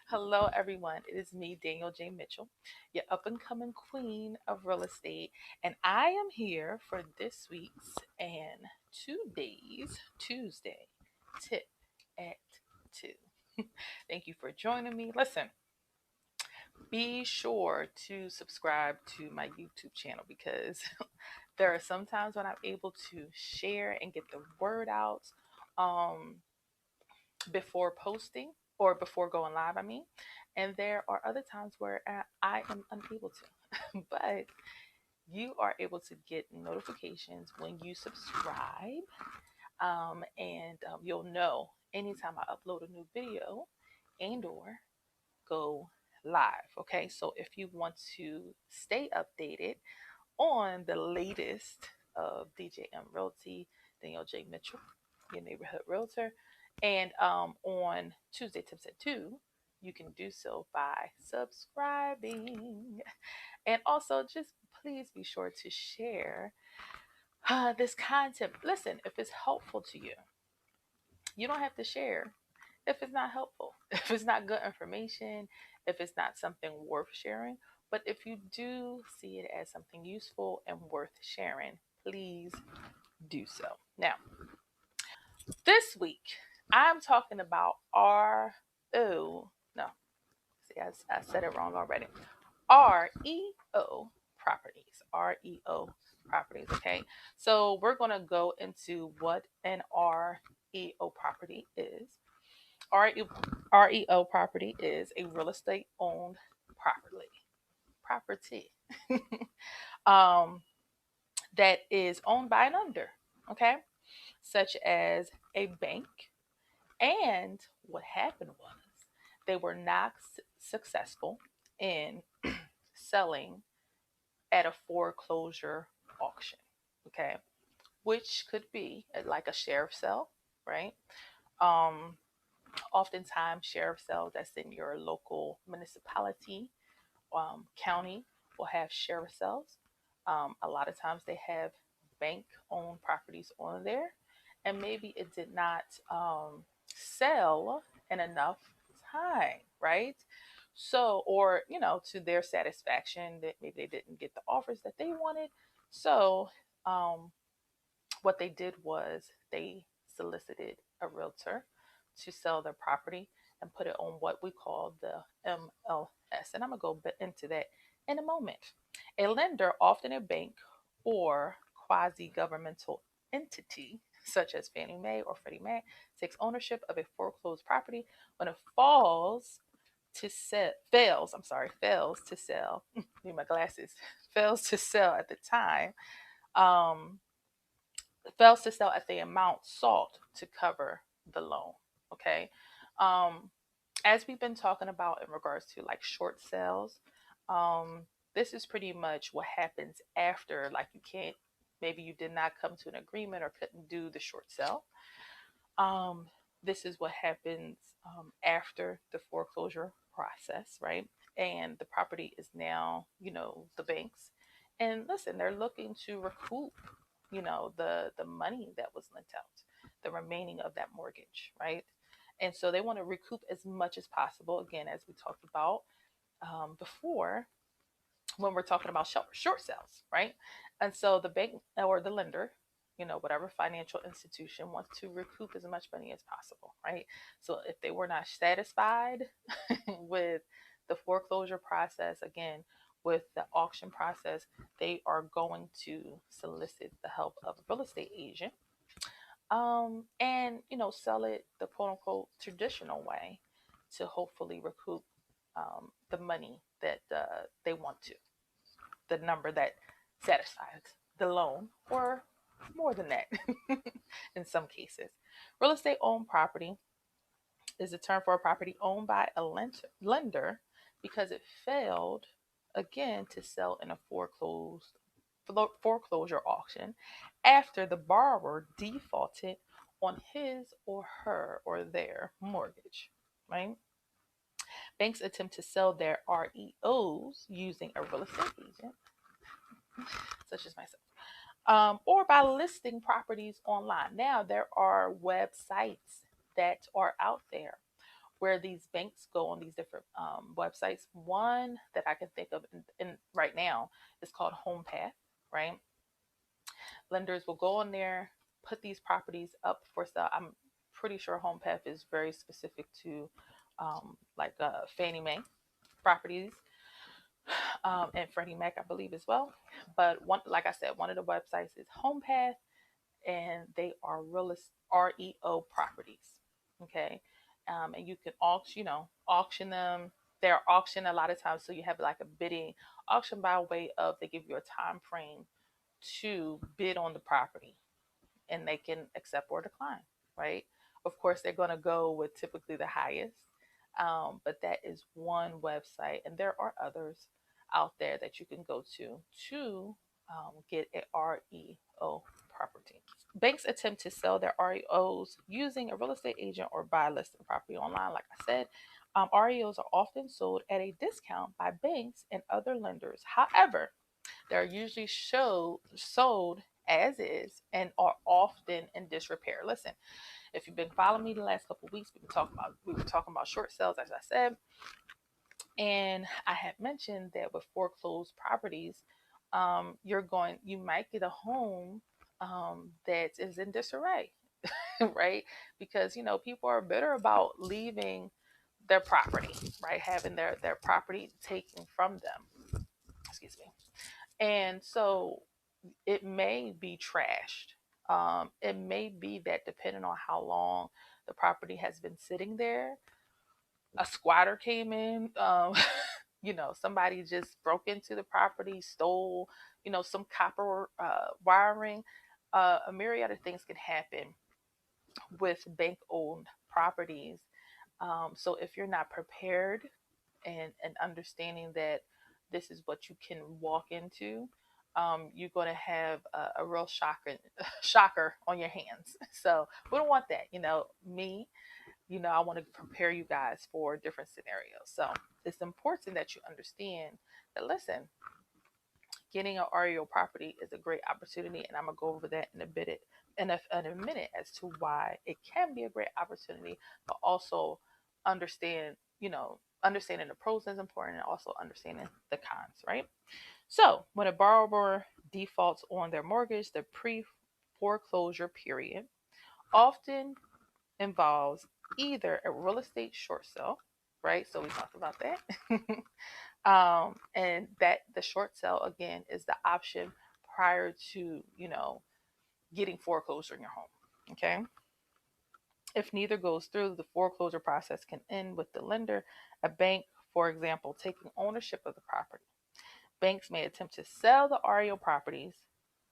Hello, everyone. It is me, Danielle J. Mitchell, your up and coming queen of real estate. And I am here for this week's and Tuesday tip at 2. Thank you for joining me. Listen, be sure to subscribe to my YouTube channel because there are some times when I'm able to share and get the word out. Um, before posting or before going live, I mean. And there are other times where I am unable to. But you are able to get notifications when you subscribe. And you'll know anytime I upload a new video and or go live. Okay, so if you want to stay updated on the latest of DJM Realty, Danielle J. Mitchell, your neighborhood realtor. And on Tuesday Tips at 2, you can do so by subscribing. And also, just please be sure to share this content. Listen, if it's helpful to you, you don't have to share if it's not helpful, if it's not good information, if it's not something worth sharing. But if you do see it as something useful and worth sharing, please do so. Now, this week, I'm talking about RO. No, see, I said it wrong already. REO properties. REO properties. Okay. So we're going to go into what an REO property is. REO property is a real estate owned property um, that is owned by an under, okay, such as a bank. And what happened was they were not successful in selling at a foreclosure auction, okay, which could be like a sheriff sale, right? Um, Oftentimes, sheriff sales that's in your local municipality, county will have sheriff sales. A lot of times they have bank owned properties on there, and maybe it did not sell in enough time, right? So, or to their satisfaction, that maybe they didn't get the offers that they wanted. So, um, what they did was they solicited a realtor to sell their property and put it on what we call the MLS. And I'm going to go into that in a moment. A lender, often a bank or quasi governmental entity, such as Fannie Mae or Freddie Mac, takes ownership of a foreclosed property when it fails to sell. Need my glasses. Fails to sell at the time. Um, Fails to sell at the amount sought to cover the loan. Okay. Um, as we've been talking about in regards to like short sales, this is pretty much what happens after, like, maybe you did not come to an agreement or couldn't do the short sale. Um, this is what happens after the foreclosure process, right? And the property is now, the banks. And listen, they're looking to recoup, the money that was lent out, the remaining of that mortgage, right? And so they want to recoup as much as possible. Again, as we talked about before, when we're talking about short sales, right? And so the bank or the lender, whatever financial institution wants to recoup as much money as possible, right? So if they were not satisfied with the foreclosure process, again, with the auction process, they are going to solicit the help of a real estate agent, and sell it the quote unquote traditional way to hopefully recoup the money that they want to, the number that satisfies the loan, or more than that in some cases. Real estate owned property is a term for a property owned by a lender because it failed, again, to sell in a foreclosure auction after the borrower defaulted on his or her or their mortgage, right? Banks attempt to sell their REOs using a real estate agent, such as myself, or by listing properties online. Now, there are websites that are out there where these banks go on these different websites. One that I can think of in right now is called HomePath, right? Lenders will go on there, put these properties up for sale. I'm pretty sure HomePath is very specific to like Fannie Mae properties, and Freddie Mac, I believe, as well. But one, like I said, one of the websites is HomePath, and they are REO properties. Okay, and you can auction them. They're auctioned a lot of times, so you have like a bidding auction by way of they give you a time frame to bid on the property, and they can accept or decline, right? Of course, they're going to go with typically the highest, but that is one website, and there are others out there that you can go to get a REO property. Banks attempt to sell their REOs using a real estate agent or by listing property online. Like I said, REOs are often sold at a discount by banks and other lenders. However, they're usually sold as is and are often in disrepair. Listen, if you've been following me the last couple of weeks, we were talking about short sales, as I said, and I had mentioned that with foreclosed properties, you might get a home that is in disarray, right? Because people are bitter about leaving their property, right? Having their property taken from them. Excuse me. And so it may be trashed. It may be that depending on how long the property has been sitting there, a squatter came in, somebody just broke into the property, stole, some copper wiring. A myriad of things can happen with bank owned properties. So if you're not prepared and understanding that this is what you can walk into, you're going to have a real shocker on your hands. So we don't want that. I want to prepare you guys for different scenarios. So it's important that you understand that, listen, getting an REO property is a great opportunity. And I'm going to go over that in a minute as to why it can be a great opportunity, but also understanding the pros is important, and also understanding the cons, right? So when a borrower defaults on their mortgage, the pre-foreclosure period often involves either a real estate short sale, right? So we talked about that. And that the short sale again is the option prior to, getting foreclosure in your home. Okay. If neither goes through, the foreclosure process can end with the lender, a bank, for example, taking ownership of the property. Banks may attempt to sell the REO properties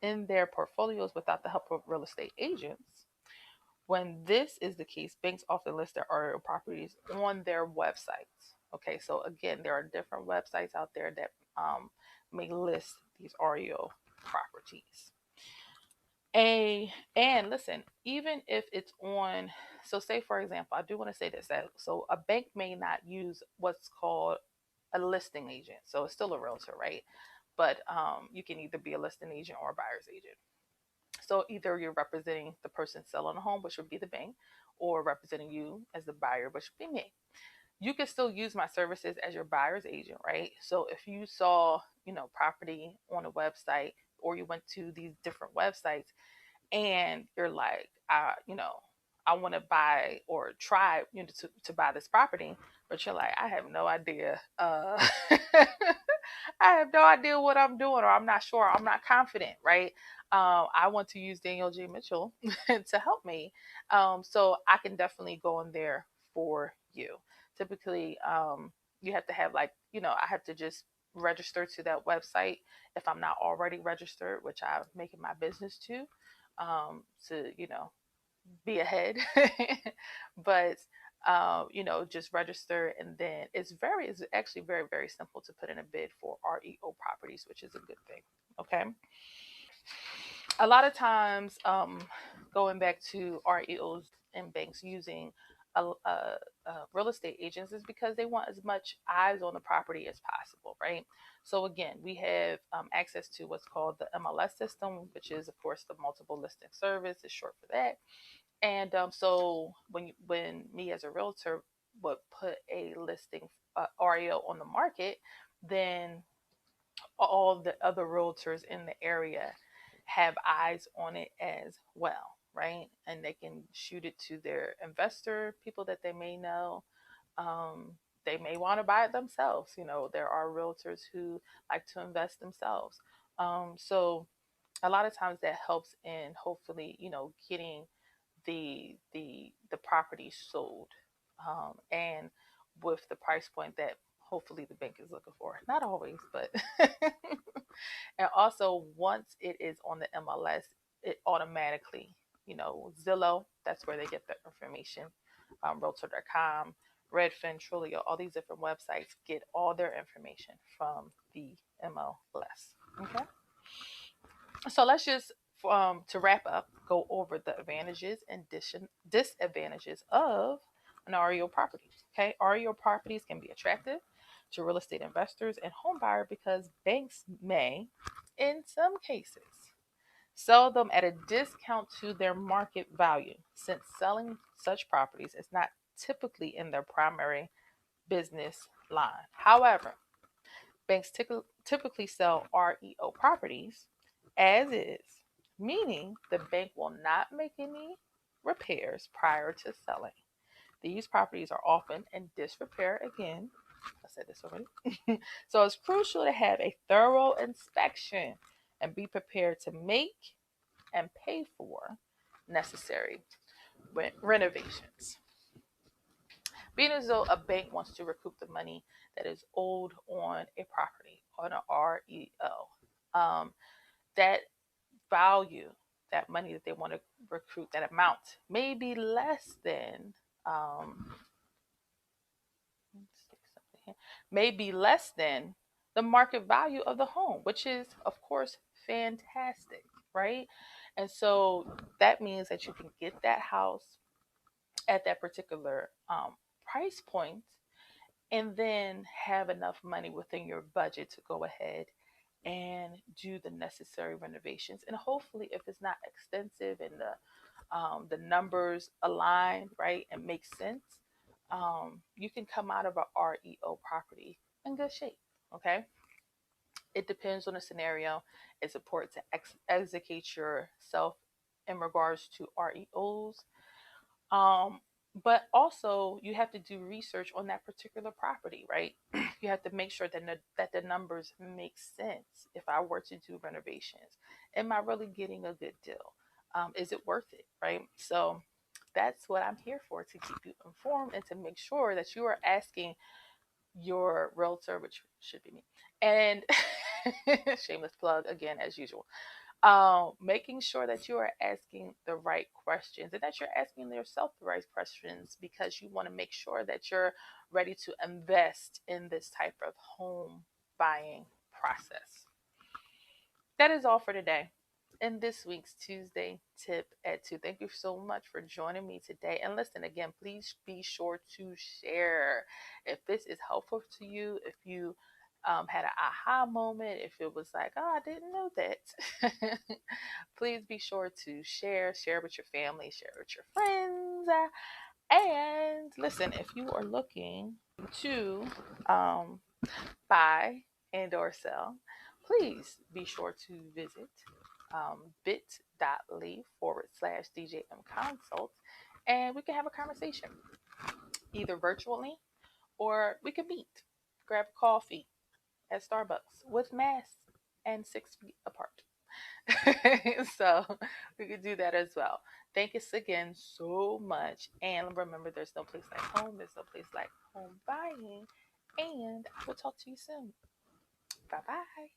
in their portfolios without the help of real estate agents. When this is the case, banks often list their REO properties on their websites. Okay, so again, there are different websites out there that may list these REO properties. And listen, even if it's on, so say for example, I do want to say this, that so a bank may not use what's called a listing agent. So it's still a realtor, right? But you can either be a listing agent or a buyer's agent. So either you're representing the person selling the home, which would be the bank, or representing you as the buyer, which would be me. You can still use my services as your buyer's agent, right? So if you saw, property on a website, or you went to these different websites and you're like, I want to buy or try, to buy this property, but you're like, I have no idea. I have no idea what I'm doing, or I'm not sure. I'm not confident, right? I want to use Danielle J. Mitchell to help me. So I can definitely go in there for you. Typically, you have to have I have to just register to that website if I'm not already registered, which I make it my business to be ahead. But just register, and then it's actually very, very simple to put in a bid for REO properties, which is a good thing. Okay. A lot of times, going back to REOs and banks using real estate agents is because they want as much eyes on the property as possible, right? So again, we have access to what's called the MLS system, which is of course the multiple listing service, is short for that. And so when me as a realtor, would put a listing, REO on the market, then all the other realtors in the area have eyes on it as well, right? And they can shoot it to their investor, people that they may know. Um, they may want to buy it themselves. You know, there are realtors who like to invest themselves. So a lot of times that helps in hopefully, getting the property sold, and with the price point that hopefully the bank is looking for. Not always, but and also once it is on the MLS, it automatically, Zillow, that's where they get the information. Realtor.com, Redfin, Trulio, all these different websites get all their information from the MLS. Okay, so let's just, to wrap up, go over the advantages and disadvantages of an REO property. Okay, REO properties can be attractive to real estate investors and home buyer because banks may, in some cases, sell them at a discount to their market value, since selling such properties is not typically in their primary business line. However, banks typically sell REO properties as is, meaning the bank will not make any repairs prior to selling. These properties are often in disrepair again. I said this already. So it's crucial to have a thorough inspection and be prepared to make and pay for necessary renovations. Being as though a bank wants to recoup the money that is owed on a property, on an REO, that value, that money that they want to recruit, that amount may be less than, um, may be less than the market value of the home, which is, of course, fantastic, right? And so that means that you can get that house at that particular, price point, and then have enough money within your budget to go ahead and do the necessary renovations. And hopefully, if it's not extensive and the numbers align right and make sense, you can come out of a REO property in good shape. Okay. It depends on the scenario. It's important to educate yourself in regards to REOs. Um, but also you have to do research on that particular property, right? You have to make sure that the numbers make sense. If I were to do renovations, am I really getting a good deal? Is it worth it, right? So that's what I'm here for, to keep you informed and to make sure that you are asking your realtor, which should be me, and shameless plug again as usual, making sure that you are asking the right questions and that you're asking yourself the right questions, because you want to make sure that you're ready to invest in this type of home buying process. That is all for today in this week's Tuesday Tip at 2. Thank you so much for joining me today. And listen, again, please be sure to share if this is helpful to you, if you had an aha moment, if it was like, oh, I didn't know that. Please be sure to share with your family, share with your friends. And listen, if you are looking to um, buy and or sell, please be sure to visit bit.ly/DJM consult, and we can have a conversation either virtually or we can meet, grab coffee at Starbucks with masks and 6 feet apart. So we could do that as well. Thank you again so much. And remember, there's no place like home. There's no place like home buying. And I will talk to you soon. Bye bye.